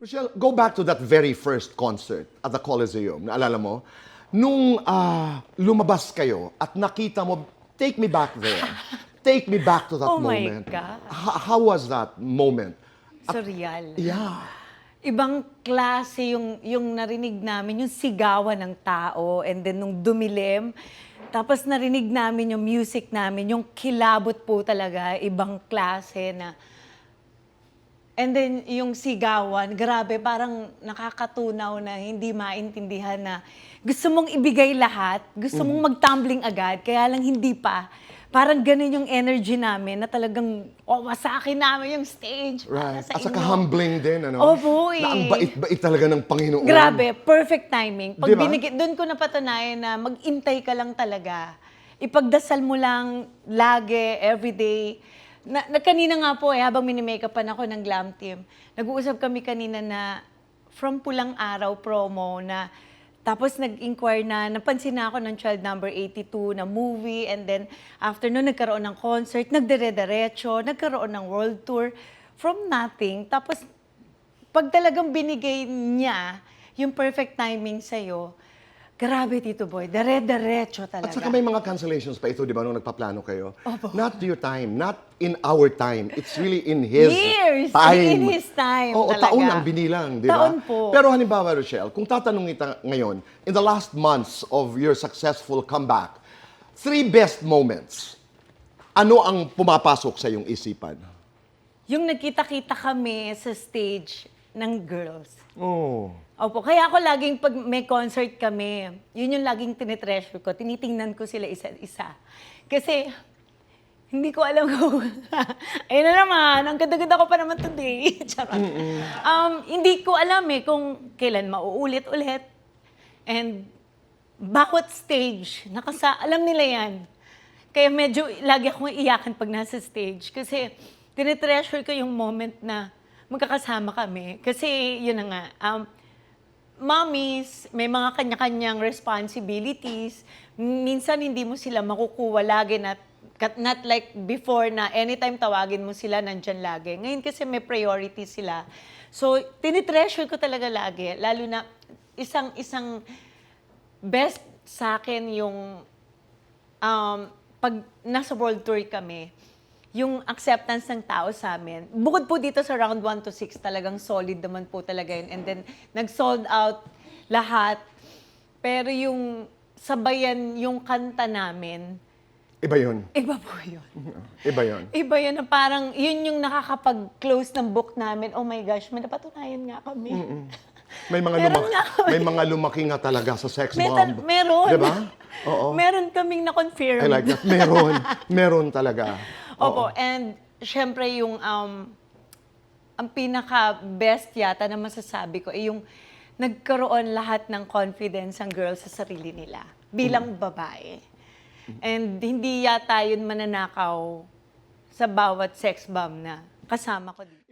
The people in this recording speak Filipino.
Rochelle, go back to that very first concert at the Coliseum. Naalala mo? Nung lumabas kayo at nakita mo, take me back there. Take me back to that Oh my moment. God. How was that moment? Surreal. Yeah. Ibang klase yung narinig namin, yung sigawan ng tao, and then nung dumilim, tapos narinig namin yung music namin, yung kilabot po talaga, ibang klase na. And then yung sigawan, grabe, parang nakakatunaw na hindi maintindihan na gusto mong ibigay lahat, gusto mong mag-tumbling agad, kaya lang hindi pa. Parang ganun yung energy namin na talagang wawasakin namin yung stage. Right. Sa At saka inyo. humbling din, ano? Opo, Na ang eh. bait-bait talaga ng Panginoon. Grabe, perfect timing. Pag Di ba? doon ko napatunayan na mag-intay ka lang talaga. Ipagdasal mo lang lagi, everyday. Kanina nga po, habang mini-makeupan ako ng Glam Team, nag-uusap kami kanina na from Pulang Araw promo na tapos nag-inquire na, napansin na ako ng Child Number 82 na movie, and then after nun, nagkaroon ng concert, nagdire-diretso, nagkaroon ng world tour from nothing. Tapos pag talagang binigay niya yung perfect timing sa'yo, grabe, Tito Boy, dire-diretso talaga. At saka may mga cancellations pa ito, di ba, nung nagpaplano kayo? Opo. Not your time, not in our time. It's really in His Years! time. In His time, Oo, talaga. taon ang binilang, di ba? Taon po. Pero halimbawa, Rochelle, kung tatanong kita ngayon, in the last months of your successful comeback, 3 best moments, ano ang pumapasok sa iyong isipan? Yung nagkita-kita kami sa stage ng girls. Oh. Opo, kaya ako laging pag may concert kami, yun yung laging tinitreasure ko. Tinitingnan ko sila isa-isa. Kasi, hindi ko alam kung, ayun na naman, ang ganda-ganda ko pa naman today. Charot. Hindi ko alam kung kailan mauulit ulit. And, bawat stage, alam nila yan. Kaya medyo lagi akong iyakan pag nasa stage. Kasi, tinitreasure ko yung moment na magkakasama kami. Kasi, yun na nga, mommies, may mga kanya-kanyang responsibilities. Minsan hindi mo sila makukuha lagi not like before na anytime tawagin mo sila, nandyan lagi. Ngayon kasi may priority sila. So, tinitreasure ko talaga lagi. Lalo na isang best sa akin yung pag nasa world tour kami, yung acceptance ng tao sa amin. Bukod po dito sa round 1 to 6, talagang solid naman po talaga yun. And then, nag-sold out lahat. Pero yung sabayan, yung kanta namin, Iba yun. iba po yun. Iba yun. Iba yun na parang, yun yung nakakapag-close ng book namin. Oh my gosh, may napatunayan nga kami. May mga may mga lumaki nga talaga sa sex bomb. Meron. Di ba? Oo. Meron kaming na-confirm. I like that. Meron talaga. Opo, Oo. and syempre yung ang pinaka-best yata na masasabi ko ay yung nagkaroon lahat ng confidence ang girls sa sarili nila bilang babae. And hindi yata yun mananakaw sa bawat sex bomb na kasama ko dito.